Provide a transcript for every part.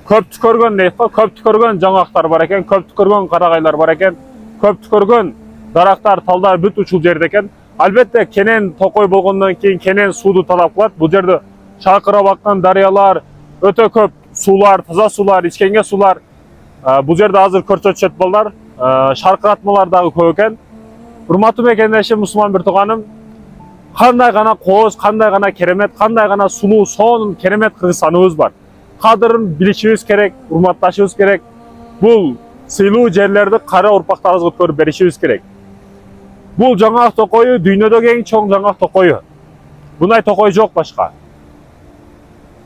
Көп түкөргөн дейт го, көп түкөргөн жаңгактар бар экен, көп түкөргөн карагайлар бар экен, көп түкөргөн дарактар, талдар бүт ушул жерде экен. Албетте кенен токой болгондон кийин кенен сууду талап кылат. Бул жерде чакырып аккан дарыялар, өтө көп суулар, таза суулар, ичкенге суулар. Бул жерде азыр көрсөтүшөт балдар, шаркыратмалар дагы көп экен. Урматтуу мекендешим, мусулман бир тууганым, кандай гана кооз, кандай гана керемет, кандай гана сулуу, сонун керемет Кыргызстаныбыз бар. Кадырын билишибиз керек, урматташыбыз керек. Бул сыйлуу жерлерди кара урпактарыбызга өткөрүп беришибиз керек. Бул жаңгак токою дүйнөдөгү эң чоң жаңгак токою. Мындай токой жок башка.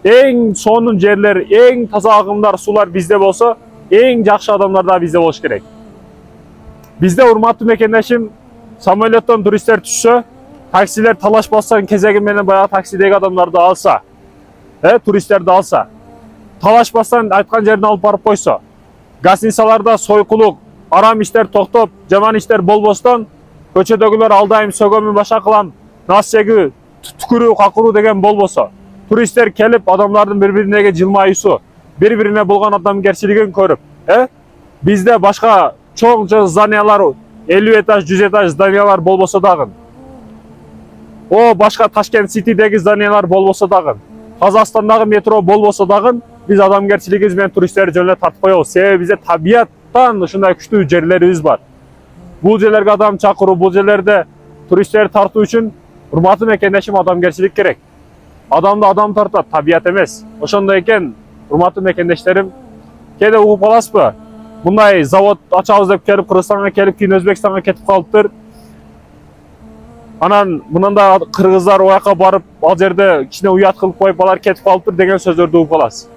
Эң сонун жерлер, эң таза агымдар, суулар бизде болсо, эң жакшы адамдар да бизде болуш керек. Бизде, урматтуу мекендешим, самолеттон туристтер түшсө, таксилер талашпастан кезеги менен баягы таксидеги адамдарды алса, туристтерди алса, талашпастан айткан жерине алып барып койсо, гостиницаларда сойкулук, арам иштер токтоп, жаман иштер болбостон, көчөдөгүлөр алдайым, сөгөмүн башка кылам, насеги, түкүрүү, какыруу деген болбосо, туристтер келип адамдардын бири-бирине жылмаюусу, бири-бирине болгон адамгерчилигин көрүп, бизде башка чоң зданиялар, 50 этаж, 100 этаж зданиялар болбосо дагы, башка Ташкент Ситидеги зданиялар болбосо дагы, Казакстандагы метро болбосо дагы, биз адамгерчилигибиз менен туристтерди жөнүнө тартып коебуз. Себеби бизде табияттан ушундай күчтүү жерлерибиз бар. Бул жерлерге адам чакыруу, бул жерлерде туристтерди тартуу үчүн урматтуу мекендешим, адамгерчилик керек. Адамды адам тартат, табият эмес. Ошондой экен, урматтуу мекендештерим, кээде угуп каласызбы? Мындай завод ачабыз деп келип Кыргызстанга келип, кийин Өзбекстанга кетип калыптыр. Анан мынанда кыргыздар ояка барып, ал жерде кичине уят кылып коюп, алар кетип калыптыр деген сөздөрдү угуп каласыз.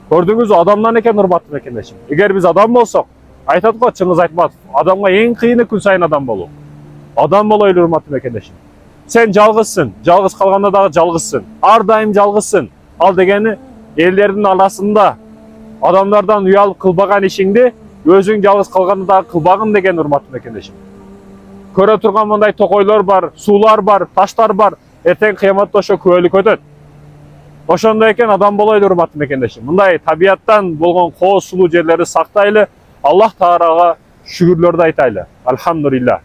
Көрдүңүзбү, адамдан экен урматтуу мекендешим. Эгер биз адам болсок, айтат го Чыңгыз Айтматов, адамга эң кыйыны күн сайын адам болуу. Адам болойлу, урматтуу мекендешим. Сен жалгызсың, жалгыз калганда дагы жалгызсың. Ар дайым жалгызсың. Ал дегени элдердин арасында адамдардан уялып кылбаган ишиңди өзүң жалгыз калганда дагы кылбагын деген, урматтуу мекендешим. Көрө турган мындай токойлор бар, суулар бар, таштар бар. Эртең кыяматта ошо күбөлүк өтөт. Ошондой экен, адам болойлу, урматтуу мекендешим. Мындай табияттан болгон кооз, сулуу жерлерди сактайлы, Аллах Таарага шүгүрлөрдү айтайлы. Алхамдулилlah.